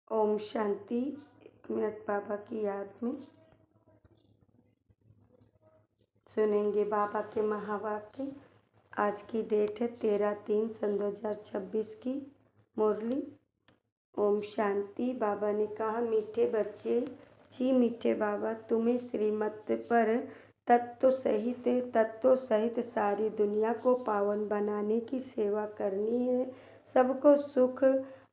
Om Shanti. 1 minute बाबा की याद में सुनेंगे बाबा के महावाक्य। आज की डेट है 13/3/2026 की मुरली। ओम शांति। बाबा ने कहा, मीठे बच्चे जी मीठे बाबा, तुम्हें श्रीमत पर तत्व सहित सारी दुनिया को पावन बनाने की सेवा करनी है। सबको सुख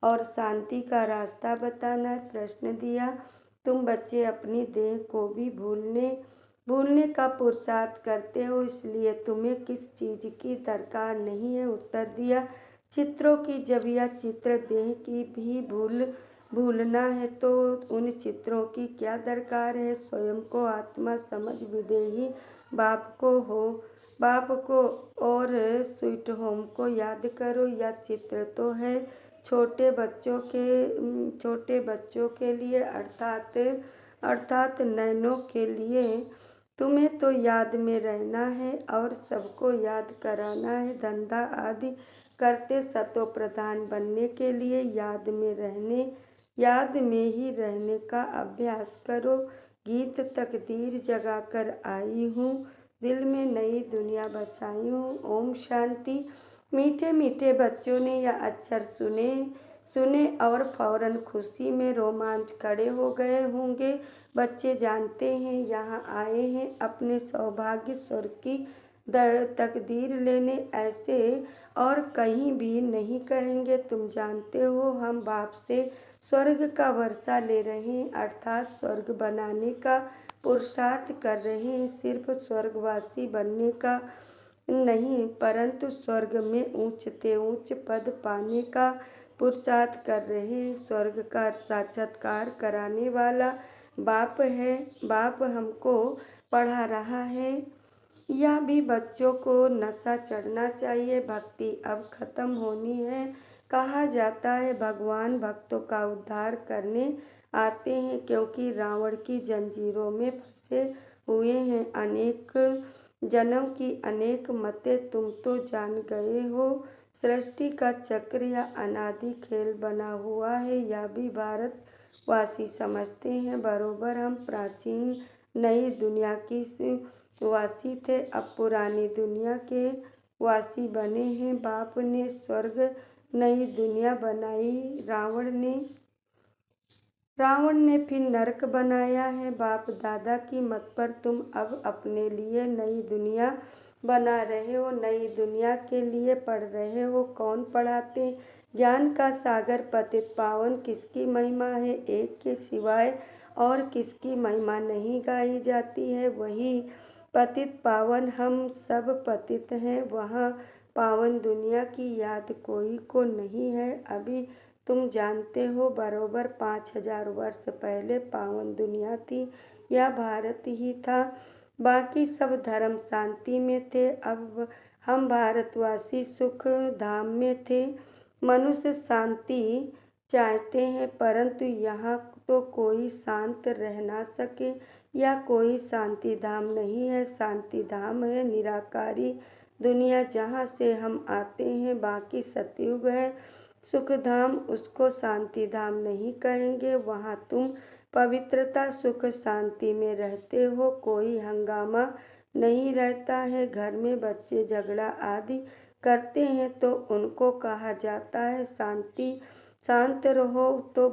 और शांति का रास्ता बताना है। प्रश्न दिया, तुम बच्चे अपनी देह को भी भूलने का पुरुषार्थ करते हो, इसलिए तुम्हें किस चीज़ की दरकार नहीं है। उत्तर दिया, चित्रों की। जब यह चित्र देह की भी भूलना है तो उन चित्रों की क्या दरकार है। स्वयं को आत्मा समझ विदेही बाप को और स्वीट होम को याद करो। यह चित्र तो है छोटे बच्चों के लिए अर्थात नैनों के लिए। तुम्हें तो याद में रहना है और सबको याद कराना है। धंधा आदि करते सतो प्रधान बनने के लिए याद में ही रहने का अभ्यास करो। गीत तकदीर जगाकर आई हूँ, दिल में नई दुनिया बसाई हूँ। ओम शांति। मीठे मीठे बच्चों ने यह अक्षर सुने और फौरन खुशी में रोमांच खड़े हो गए होंगे। बच्चे जानते हैं यहाँ आए हैं अपने सौभाग्य स्वर्ग की तकदीर लेने, ऐसे और कहीं भी नहीं कहेंगे। तुम जानते हो हम बाप से स्वर्ग का वर्षा ले रहे हैं, अर्थात स्वर्ग बनाने का पुरुषार्थ कर रहे हैं। सिर्फ स्वर्गवासी बनने का नहीं, परंतु स्वर्ग में ऊंच पद पाने का पुरुषार्थ कर रहे हैं। स्वर्ग का साक्षात्कार कराने वाला बाप है। बाप हमको पढ़ा रहा है। यह भी बच्चों को नशा चढ़ना चाहिए। भक्ति अब खत्म होनी है। कहा जाता है भगवान भक्तों का उद्धार करने आते हैं, क्योंकि रावण की जंजीरों में फंसे हुए हैं। अनेक जन्म की अनेक मतें तुम तो जान गए हो। सृष्टि का चक्र या अनादि खेल बना हुआ है, यह भी भारतवासी समझते हैं। बरोबर हम प्राचीन नई दुनिया की वासी थे, अब पुरानी दुनिया के वासी बने हैं। बाप ने स्वर्ग नई दुनिया बनाई, रावण ने फिर नरक बनाया है। बाप दादा की मत पर तुम अब अपने लिए नई दुनिया बना रहे हो, नई दुनिया के लिए पढ़ रहे हो। कौन पढ़ाते? ज्ञान का सागर पतित पावन किसकी महिमा है? एक के सिवाय और किसकी महिमा नहीं गाई जाती है? वही पतित पावन। हम सब पतित हैं, वहाँ पावन दुनिया की याद कोई को नहीं है। अभी तुम जानते हो बरोबर 5000 वर्ष पहले पावन दुनिया थी, यह भारत ही था। बाकी सब धर्म शांति में थे। अब हम भारतवासी सुख धाम में थे। मनुष्य शांति चाहते हैं, परंतु यहाँ तो कोई शांत रह ना सके। यह कोई शांति धाम नहीं है, शांति धाम है निराकारी दुनिया, जहाँ से हम आते हैं। बाकी सतयुग है सुख धाम, उसको शांति धाम नहीं कहेंगे। वहाँ तुम पवित्रता सुख शांति में रहते हो, कोई हंगामा नहीं रहता है। घर में बच्चे झगड़ा आदि करते हैं तो उनको कहा जाता है शांत रहो, तो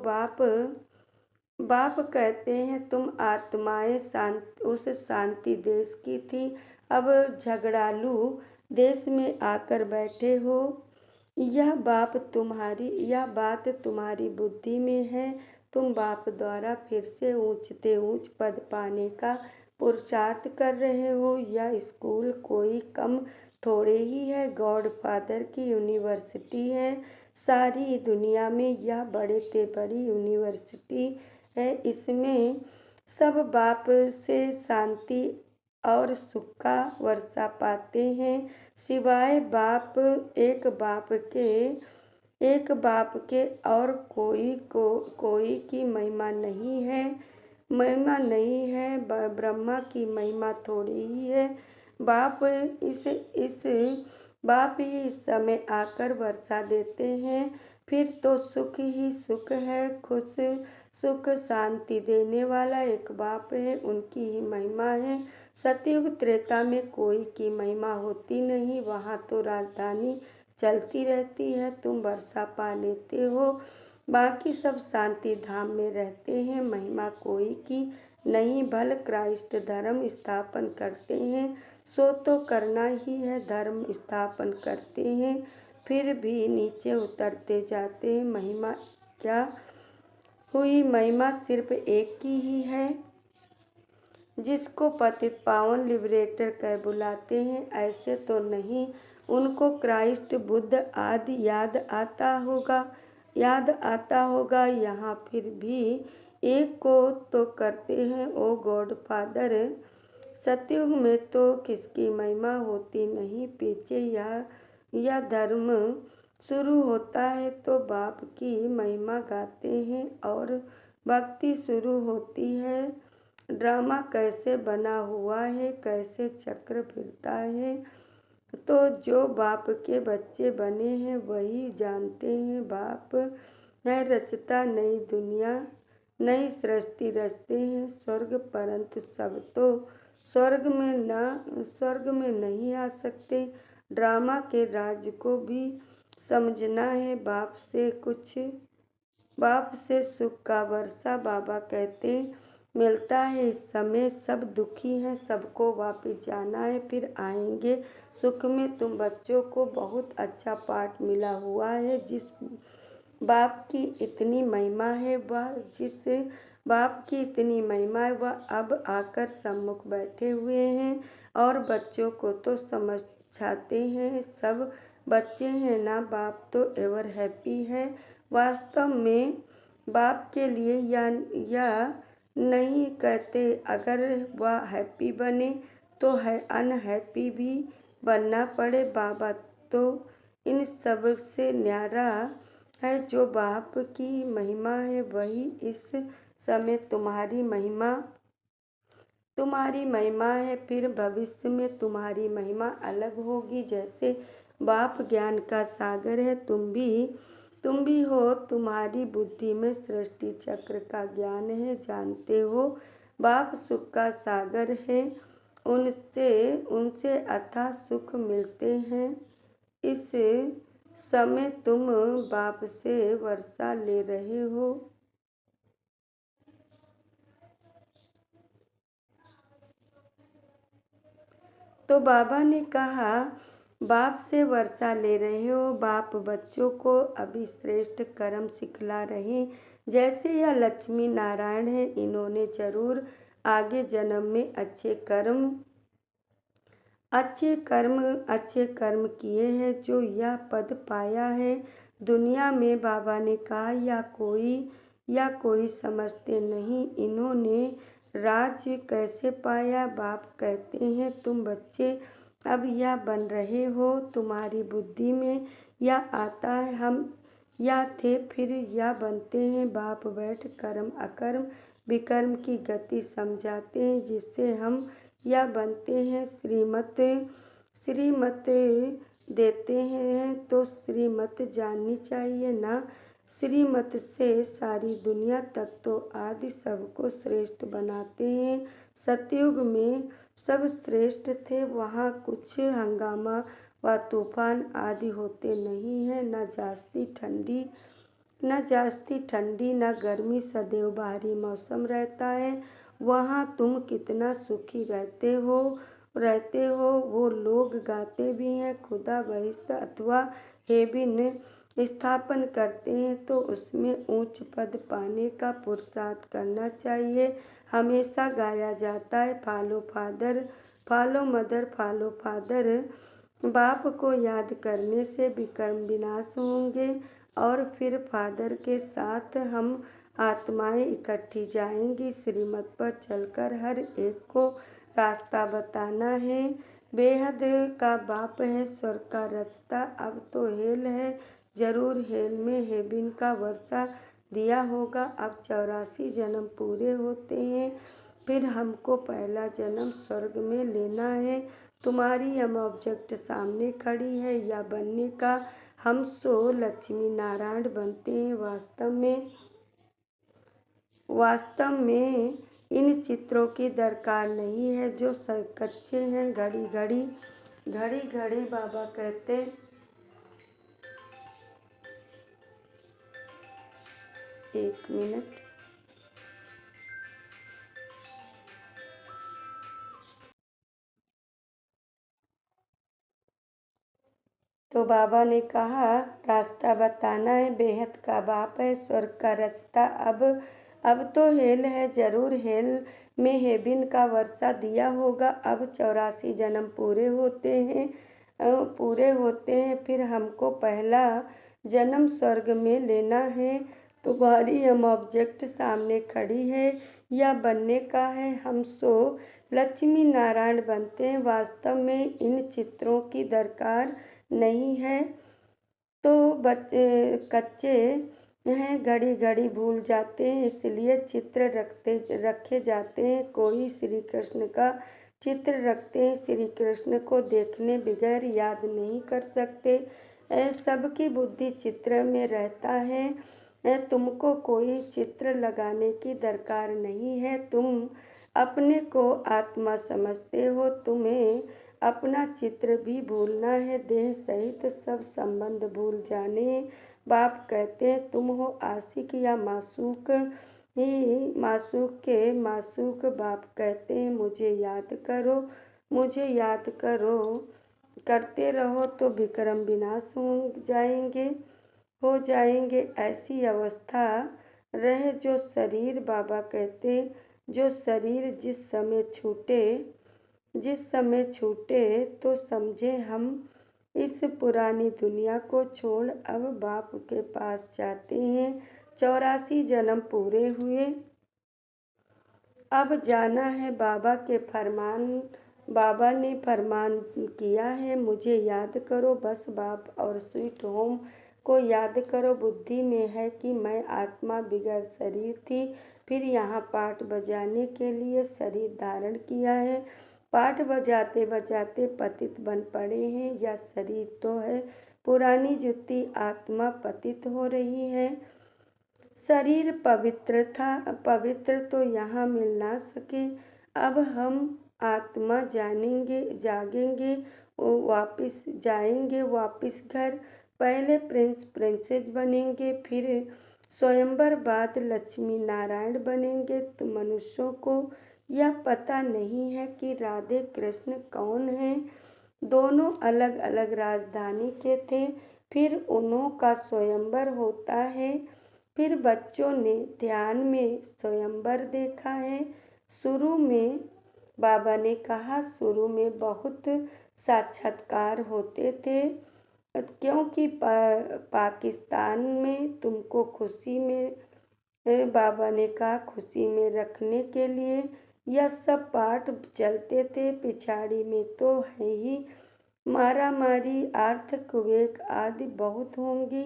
बाप कहते हैं तुम आत्माएं उस शांति देश की थी, अब झगड़ालू देश में आकर बैठे हो। यह बात तुम्हारी बुद्धि में है। तुम बाप द्वारा फिर से ऊंच पद पाने का पुरुषार्थ कर रहे हो। यह स्कूल कोई कम थोड़े ही है, गॉड फादर की यूनिवर्सिटी है। सारी दुनिया में यह बड़े से बड़ी यूनिवर्सिटी है। इसमें सब बाप से शांति और सुख का वर्षा पाते हैं, सिवाय एक बाप के और कोई की महिमा नहीं है। ब्रह्मा की महिमा थोड़ी ही है। बाप ही इस समय आकर वर्षा देते हैं। फिर तो सुख ही सुख है। खुश सुख शांति देने वाला एक बाप है, उनकी ही महिमा है। सतयुग त्रेता में कोई की महिमा होती नहीं, वहाँ तो राजधानी चलती रहती है। तुम वर्षा पा लेते हो, बाकी सब शांति धाम में रहते हैं। महिमा कोई की नहीं, भल क्राइस्ट धर्म स्थापन करते हैं। सो तो करना ही है, धर्म स्थापन करते हैं, फिर भी नीचे उतरते जाते हैं। महिमा क्या हुई? महिमा सिर्फ एक की ही है, जिसको पतित पावन लिबरेटर कह बुलाते हैं। ऐसे तो नहीं उनको क्राइस्ट बुद्ध आदि याद आता होगा। यहाँ फिर भी एक को तो करते हैं ओ गॉड फादर। सतयुग में तो किसकी महिमा होती नहीं। पीछे या धर्म शुरू होता है तो बाप की महिमा गाते हैं, और भक्ति शुरू होती है। ड्रामा कैसे बना हुआ है, कैसे चक्र फिरता है, तो जो बाप के बच्चे बने हैं वही जानते हैं। बाप है रचता नई दुनिया, नई सृष्टि रचते हैं स्वर्ग, परंतु सब तो स्वर्ग में नहीं आ सकते। ड्रामा के राज को भी समझना है। बाप से सुख का वर्षा बाबा कहते मिलता है। इस समय सब दुखी हैं, सबको वापस जाना है, फिर आएंगे सुख में। तुम बच्चों को बहुत अच्छा पाठ मिला हुआ है। जिस बाप की इतनी महिमा है वह अब आकर सम्मुख बैठे हुए हैं और बच्चों को तो समझाते हैं। सब बच्चे हैं ना, बाप तो एवर हैप्पी है। वास्तव में बाप के लिए या नहीं कहते। अगर वह हैप्पी बने तो है अनहैप्पी भी बनना पड़े। बाबा तो इन सब से न्यारा है। जो बाप की महिमा है वही इस समय तुम्हारी महिमा है। फिर भविष्य में तुम्हारी महिमा अलग होगी। जैसे बाप ज्ञान का सागर है, तुम भी हो। तुम्हारी बुद्धि में सृष्टि चक्र का ज्ञान है, जानते हो। बाप सुख का सागर है, उनसे अथाह सुख मिलते हैं। इस समय तुम बाप से वर्षा ले रहे हो। तो बाबा ने कहा, बाप से वर्षा ले रहे हो। बाप बच्चों को अभी श्रेष्ठ कर्म सिखला रहे। जैसे यह लक्ष्मी नारायण है, इन्होंने जरूर आगे जन्म में अच्छे कर्म किए हैं जो यह पद पाया है। दुनिया में बाबा ने कहा या कोई समझते नहीं इन्होंने राज कैसे पाया। बाप कहते हैं, तुम बच्चे अब यह बन रहे हो, तुम्हारी बुद्धि में यह आता है। हम या थे फिर यह बनते हैं। बाप बैठ कर्म अकर्म विकर्म की गति समझाते हैं, जिससे हम यह बनते हैं। श्रीमत देते हैं तो श्रीमत जाननी चाहिए ना। श्रीमत से सारी दुनिया तत्व आदि सबको श्रेष्ठ बनाते हैं। सतयुग में सब श्रेष्ठ थे, वहाँ कुछ हंगामा व तूफान आदि होते नहीं है। न जास्ती ठंडी न गर्मी, सदैव बाहरी मौसम रहता है। वहाँ तुम कितना सुखी रहते हो। वो लोग गाते भी हैं, खुदा बहिष्ठ अथवा हेबिन स्थापन करते हैं तो उसमें ऊंच पद पाने का पुरुषार्थ करना चाहिए। हमेशा गाया जाता है, फॉलो मदर फॉलो फादर। बाप को याद करने से विकर्म विनाश होंगे और फिर फादर के साथ हम आत्माएं इकट्ठी जाएंगी। श्रीमत पर चलकर हर एक को रास्ता बताना है। बेहद का बाप है, स्वर्ग का रचता। अब तो हेल है, जरूर हेल में हेबिन का वर्षा दिया होगा। अब 84 जन्म पूरे होते हैं, फिर हमको पहला जन्म स्वर्ग में लेना है। तुम्हारी हम ऑब्जेक्ट सामने खड़ी है, या बनने का हम सो लक्ष्मी नारायण बनते हैं। वास्तव में इन चित्रों की दरकार नहीं है जो कच्चे हैं। घड़ी घड़ी बाबा कहते, एक मिनट। तो बाबा ने कहा, रास्ता बताना है, बेहद का बाप है, स्वर्ग का रचता। अब तो हेल है, जरूर हेल में हेबिन का वर्षा दिया होगा। अब 84 जन्म पूरे होते हैं, फिर हमको पहला जन्म स्वर्ग में लेना है। तुम्हारी हम ऑब्जेक्ट सामने खड़ी है या बनने का है। हम सो लक्ष्मी नारायण बनते हैं। वास्तव में इन चित्रों की दरकार नहीं है। तो बच्चे कच्चे हैं, घड़ी भूल जाते हैं, इसलिए चित्र रखे जाते हैं। कोई श्री कृष्ण का चित्र रखते हैं, श्री कृष्ण को देखने बगैर याद नहीं कर सकते। सबकी बुद्धि चित्र में रहता है। तुमको कोई चित्र लगाने की दरकार नहीं है। तुम अपने को आत्मा समझते हो। तुम्हें अपना चित्र भी भूलना है, देह सहित सब संबंध भूल जाने। बाप कहते हैं, तुम हो आशिक या मासूक ही मासूक। बाप कहते हैं, मुझे याद करो। करते रहो तो विक्रम विनाश हो जाएंगे। ऐसी अवस्था रहे जो शरीर, बाबा कहते, जो शरीर जिस समय छूटे तो समझे हम इस पुरानी दुनिया को छोड़ अब बाप के पास जाते हैं। 84 जन्म पूरे हुए, अब जाना है। बाबा ने फरमान किया है, मुझे याद करो बस। बाप और स्वीट होम को याद करो। बुद्धि में है कि मैं आत्मा बिगैर शरीर थी, फिर यहाँ पाठ बजाने के लिए शरीर धारण किया है। पाठ बजाते बजाते पतित बन पड़े हैं। यह शरीर तो है पुरानी जुत्ती, आत्मा पतित हो रही है। शरीर पवित्र तो यहाँ मिल ना सके। अब हम आत्मा जागेंगे, वापिस जाएंगे वापिस घर। पहले प्रिंसेस बनेंगे, फिर स्वयंवर, बाद लक्ष्मी नारायण बनेंगे। तो मनुष्यों को यह पता नहीं है कि राधे कृष्ण कौन हैं। दोनों अलग अलग राजधानी के थे, फिर उन्हों का स्वयंवर होता है। फिर बच्चों ने ध्यान में स्वयंवर देखा है। शुरू में बाबा ने कहा, शुरू में बहुत साक्षात्कार होते थे, क्योंकि पाकिस्तान में तुमको बाबा ने कहा खुशी में रखने के लिए यह सब पाठ चलते थे। पिछाड़ी में तो है ही मारा मारी, अर्थ कुवेक आदि बहुत होंगी।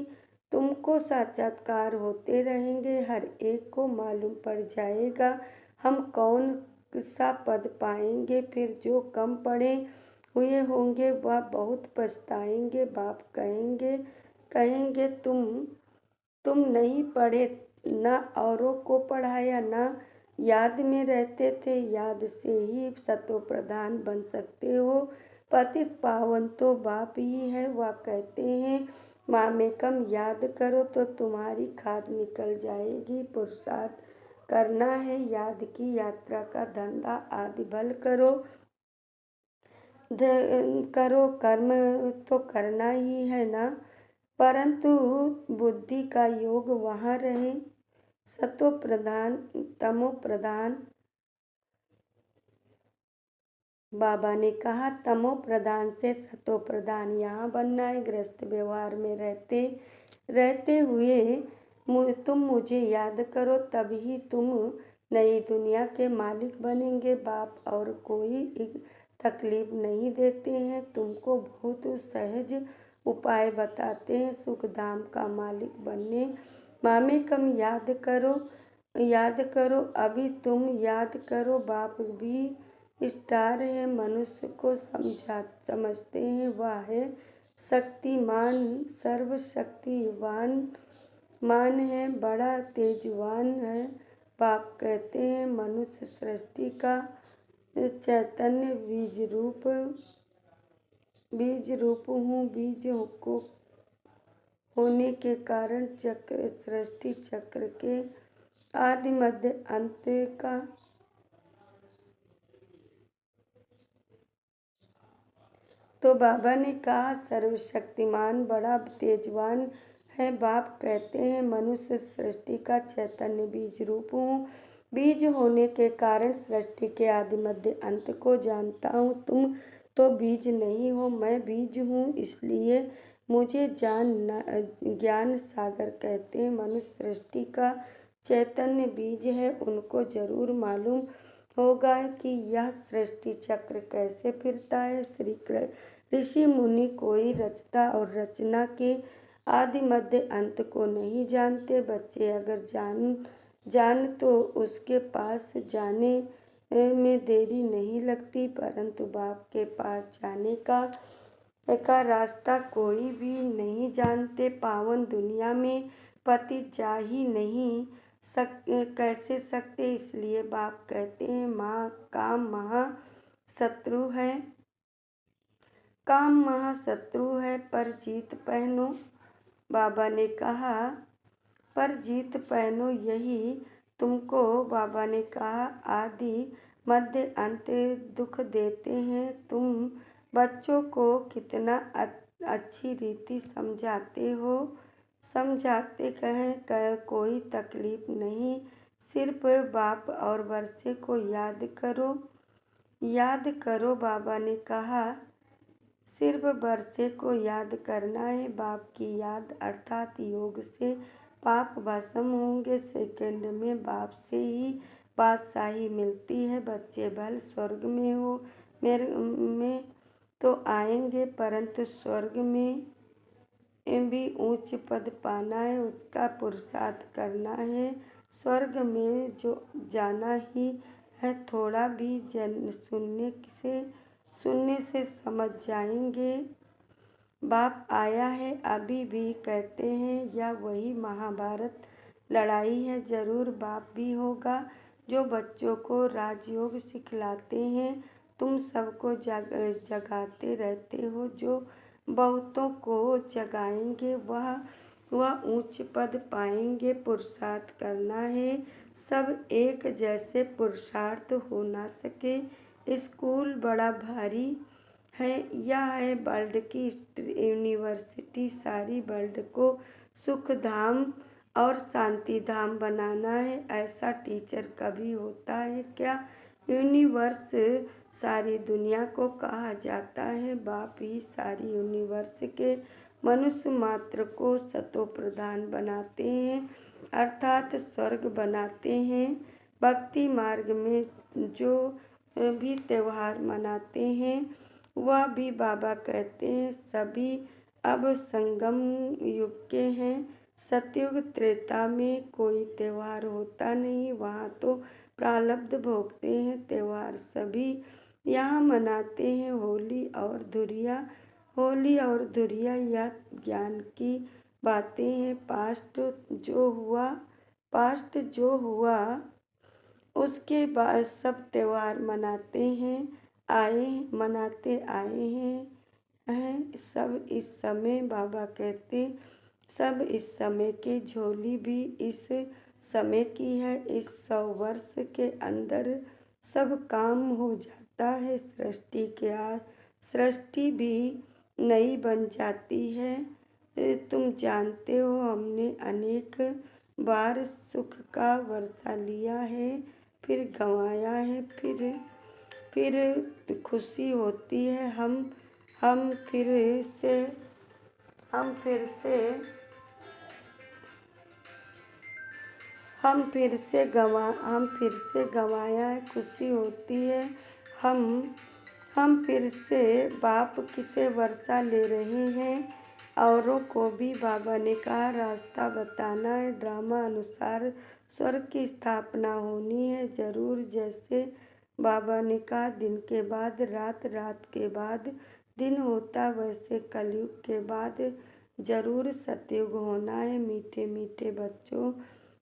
तुमको साक्षात्कार होते रहेंगे, हर एक को मालूम पड़ जाएगा हम कौन सा पद पाएंगे। फिर जो कम पढ़े हुए होंगे वह बहुत पछताएंगे। बाप कहेंगे तुम नहीं पढ़े, न औरों को पढ़ाया, न याद में रहते थे। याद से ही सतो प्रधान बन सकते हो। पतित पावन तो बाप ही है। वह कहते हैं, माँ में कम याद करो तो तुम्हारी खाद निकल जाएगी। पुरुषार्थ करना है, याद की यात्रा का धंधा आदि भल करो। कर्म तो करना ही है ना, परंतु बुद्धि का योग वहाँ रहे। सतो प्रधान तमो प्रधान, बाबा ने कहा तमो प्रधान से सतो प्रधान यहाँ बनना है। गृहस्थ व्यवहार में रहते हुए तुम मुझे याद करो, तभी तुम नई दुनिया के मालिक बनेंगे। बाप और कोई तकलीफ नहीं देते हैं, तुमको बहुत सहज उपाय बताते हैं सुख धाम का मालिक बनने। मामे कम याद करो, अभी तुम याद करो। बाप भी स्टार है, मनुष्य को समझते हैं, वह है शक्तिमान सर्वशक्तिवान मान है, बड़ा तेजवान है। बाप कहते हैं मनुष्य सृष्टि का चैतन्य बीज रूप हूँ। बीज को होने के कारण चक्र सृष्टि चक्र के आदि मध्य अंत का तो बाबा ने कहा सर्वशक्तिमान बड़ा तेजवान है। बाप कहते हैं मनुष्य सृष्टि का चैतन्य बीज रूप हूँ। बीज होने के कारण सृष्टि के आदि मध्य अंत को जानता हूँ। तुम तो बीज नहीं हो, मैं बीज हूँ, इसलिए मुझे ज्ञान सागर कहते हैं। मनुष्य सृष्टि का चैतन्य बीज है। उनको जरूर मालूम होगा कि यह सृष्टि चक्र कैसे फिरता है। ऋषि मुनि कोई रचता और रचना के आदि मध्य अंत को नहीं जानते। बच्चे अगर जान तो उसके पास जाने में देरी नहीं लगती, परंतु बाप के पास जाने का रास्ता कोई भी नहीं जानते। पावन दुनिया में पति जा ही नहीं कैसे सकते, इसलिए बाप कहते हैं काम महाशत्रु है। काम महाशत्रु है, पर जीत पहनो। बाबा ने कहा पर जीत पहनो, यही तुमको बाबा ने कहा आदि मध्य अंत दुख देते हैं। तुम बच्चों को कितना अच्छी रीति समझाते कहें कोई तकलीफ नहीं, सिर्फ बाप और वर्षे को याद करो। बाबा ने कहा सिर्फ वर्षे को याद करना है। बाप की याद अर्थात योग से पाप भस्म होंगे। सेकंड में बाप से ही बादशाही मिलती है। बच्चे भले स्वर्ग में हो में तो आएंगे, परंतु स्वर्ग में भी उच्च पद पाना है, उसका पुरुषार्थ करना है। स्वर्ग में जो जाना ही है, थोड़ा भी सुनने से समझ जाएंगे। बाप आया है, अभी भी कहते हैं यह वही महाभारत लड़ाई है। जरूर बाप भी होगा जो बच्चों को राजयोग सिखलाते हैं। तुम सबको जगाते रहते हो, जो बहुतों को जगाएंगे वह उच्च पद पाएंगे। पुरुषार्थ करना है, सब एक जैसे पुरुषार्थ हो ना सके। स्कूल बड़ा भारी है, यह है वर्ल्ड की यूनिवर्सिटी। सारी वर्ल्ड को सुख धाम और शांति धाम बनाना है। ऐसा टीचर कभी होता है क्या? यूनिवर्स सारी दुनिया को कहा जाता है। बाप ही सारी यूनिवर्स के मनुष्य मात्र को सतो प्रधान बनाते हैं, अर्थात स्वर्ग बनाते हैं। भक्ति मार्ग में जो भी त्योहार मनाते हैं वह भी बाबा कहते हैं सभी अब संगम युग के हैं। सतयुग त्रेता में कोई त्योहार होता नहीं, वहाँ तो प्रारब्ध भोगते हैं। त्योहार सभी यहाँ मनाते हैं। होली और धुरिया यह ज्ञान की बातें हैं। पास्ट जो हुआ उसके बाद सब त्योहार मनाते आए हैं। सब इस समय बाबा कहते सब इस समय की झोली भी इस समय की है। इस 100 वर्ष के अंदर सब काम हो जाता है। सृष्टि भी नई बन जाती है। तुम जानते हो हमने अनेक बार सुख का वर्षा लिया है, फिर गंवाया है, फिर खुशी होती है। हम फिर से गंवाया है, खुशी होती है। हम फिर से बाप किसे वर्षा ले रहे हैं। औरों को भी बाबा ने कहा रास्ता बताना है। ड्रामा अनुसार स्वर्ग की स्थापना होनी है। जरूर जैसे बाबा ने कहा दिन के बाद रात, रात के बाद दिन होता वैसे कलयुग के बाद जरूर सतयुग होना है। मीठे मीठे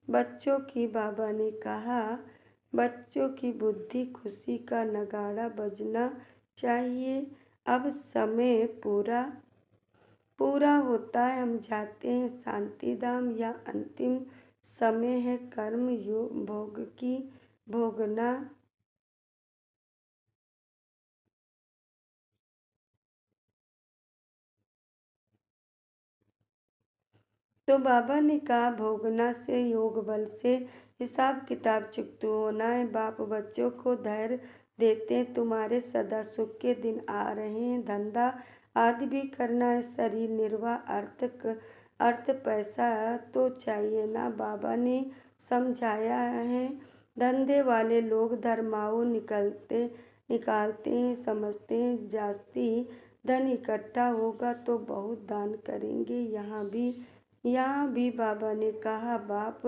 बच्चों की बाबा ने कहा, बच्चों की बुद्धि खुशी का नगाड़ा बजना चाहिए। अब समय पूरा पूरा होता है, हम जाते हैं शांति धाम। या अंतिम समय है कर्म योग भोग की भोगना। तो बाबा ने कहा, भोगना से योग बल से हिसाब किताब चुकता होना है। बाप बच्चों को धैर्य देते हैं, तुम्हारे सदा सुख के दिन आ रहे हैं। धंधा आदि भी करना है, शरीर निर्वाह, अर्थ पैसा तो चाहिए ना। बाबा ने समझाया है, धंधे वाले लोग धर्माओं निकालते हैं, समझते हैं जास्ती धन इकट्ठा होगा तो बहुत दान करेंगे। यहाँ भी बाबा ने कहा, बाप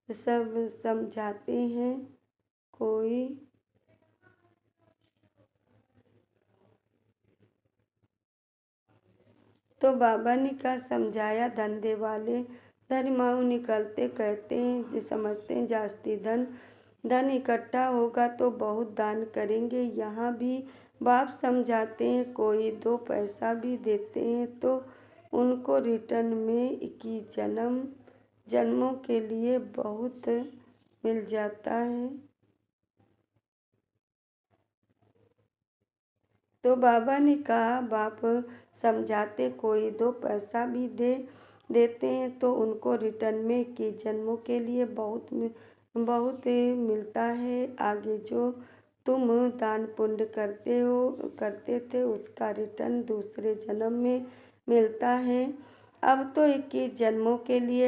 सब समझाते हैं, कोई तो बाबा ने कहा, समझाया, धंधे वाले धर्माऊ निकलते, कहते हैं, समझते हैं जास्ती धन इकट्ठा होगा तो बहुत दान करेंगे। यहाँ भी बाप समझाते हैं, कोई 2 पैसा भी देते हैं तो उनको रिटर्न में 21 जन्मों के लिए बहुत मिल जाता है। तो बाबा ने कहा, बाप समझाते, कोई 2 पैसा भी देते हैं तो उनको रिटर्न में 21 जन्मों के लिए बहुत मिलता है। आगे जो तुम दान पुण्य करते थे उसका रिटर्न दूसरे जन्म में मिलता है। अब तो 21 जन्मों के लिए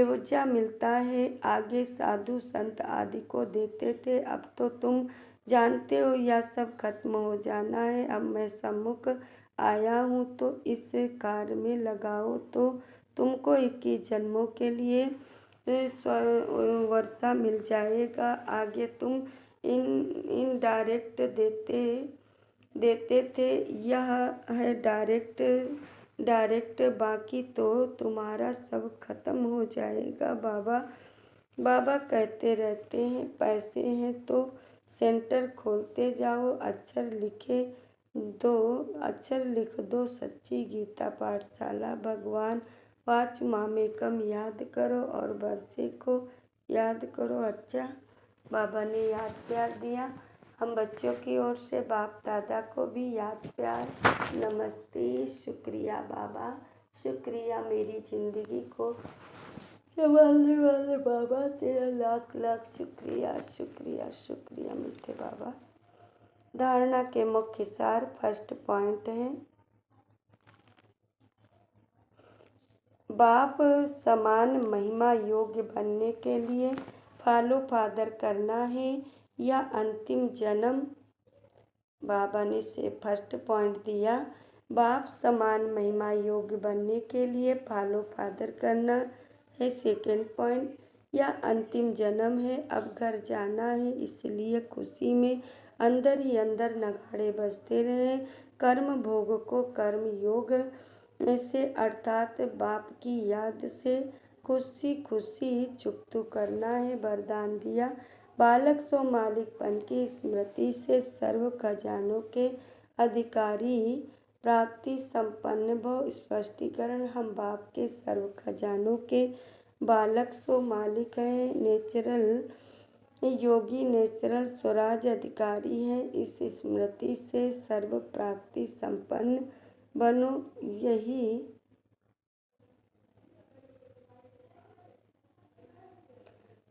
एवजा मिलता है। आगे साधु संत आदि को देते थे, अब तो तुम जानते हो यह सब खत्म हो जाना है। अब मैं सम्मुख आया हूँ तो इस कार्य में लगाओ तो तुमको 21 जन्मों के लिए वर्षा मिल जाएगा। आगे तुम इनडायरेक्ट देते थे, यह है डायरेक्ट, बाकी तो तुम्हारा सब खत्म हो जाएगा। बाबा कहते रहते हैं, पैसे हैं तो सेंटर खोलते जाओ, अक्षर लिख दो, सच्ची गीता पाठशाला, भगवान वाच मामेकम याद करो और वर्षे को याद करो। अच्छा, बाबा ने याद प्यार दिया। हम बच्चों की ओर से बाप दादा को भी याद प्यार नमस्ते। शुक्रिया बाबा, शुक्रिया मेरी ज़िंदगी को संभालने वाले बाबा, तेरा लाख लाख शुक्रिया शुक्रिया शुक्रिया मीठे बाबा। धारणा के मुख्य सार, फर्स्ट पॉइंट है, बाप समान महिमा योग्य बनने के लिए फॉलो फादर करना है या अंतिम जन्म। बाबा ने से फर्स्ट पॉइंट दिया, बाप समान महिमा योग्य बनने के लिए फॉलो फादर करना है। सेकेंड पॉइंट, या अंतिम जन्म है, अब घर जाना है, इसलिए खुशी में अंदर ही अंदर नगाड़े बजते रहे। कर्म भोग को कर्म योग से अर्थात बाप की याद से खुशी खुशी चुकतू करना है। वरदान दिया, बालक सो मालिकपन की स्मृति से सर्व खजानों के अधिकारी प्राप्ति संपन्न भव। स्पष्टीकरण, हम बाप के सर्व खजानों के बालक सो मालिक हैं, नेचुरल योगी, नेचुरल स्वराज अधिकारी हैं। इस स्मृति से सर्व प्राप्ति संपन्न बनो। यही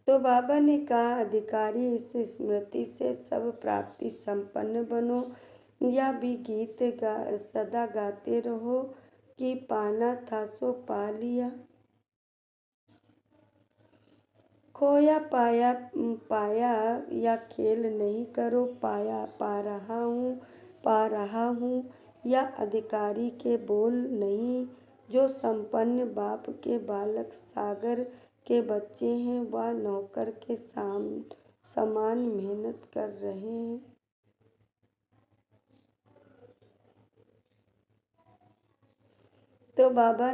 तो बाबा ने कहा, अधिकारी इस स्मृति से सब प्राप्ति संपन्न बनो। यह भी गीत सदा गाते रहो कि पाना था सो पा लिया, खोया पाया या खेल नहीं करो, पा रहा हूँ या अधिकारी के बोल नहीं। जो संपन्न बाप के बालक सागर के बच्चे हैं वह नौकर के समान मेहनत कर रहे हैं। तो बाबा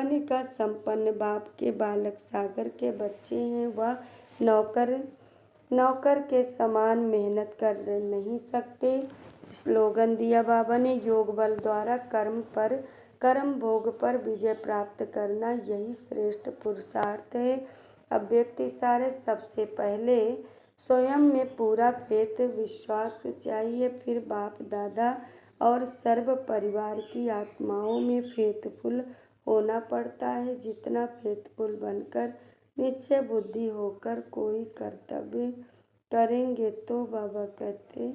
ने कहा संपन्न बाप के बालक सागर के बच्चे हैं, वह नौकर के समान मेहनत कर नहीं सकते। स्लोगन दिया बाबा ने, योग बल द्वारा कर्म भोग पर विजय प्राप्त करना यही श्रेष्ठ पुरुषार्थ है। अब व्यक्ति सारे सबसे पहले स्वयं में पूरा फेथ विश्वास चाहिए, फिर बाप दादा और सर्व परिवार की आत्माओं में फेथफुल होना पड़ता है। जितना फेथफुल बनकर निश्चय बुद्धि होकर कोई कर्तव्य करेंगे तो बाबा कहते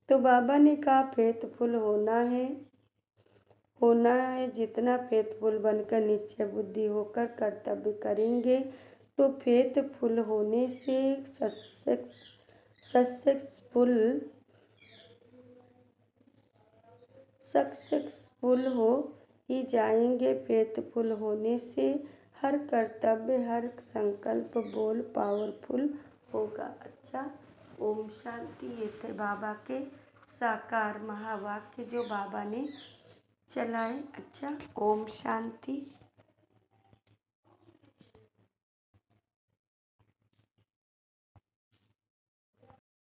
तो बाबा ने कहा फेथफुल होना है। जितना फेथफुल बनकर निश्चय बुद्धि होकर कर्तव्य करेंगे तो फेथफुल होने से सक्सेसफुल हो ही जाएंगे। फेथफुल होने से हर कर्तव्य, हर संकल्प बोल पावरफुल होगा। अच्छा, ओम शांति। ये थे बाबा के साकार महावाक्य जो बाबा ने चलाए। अच्छा, ओम शांति।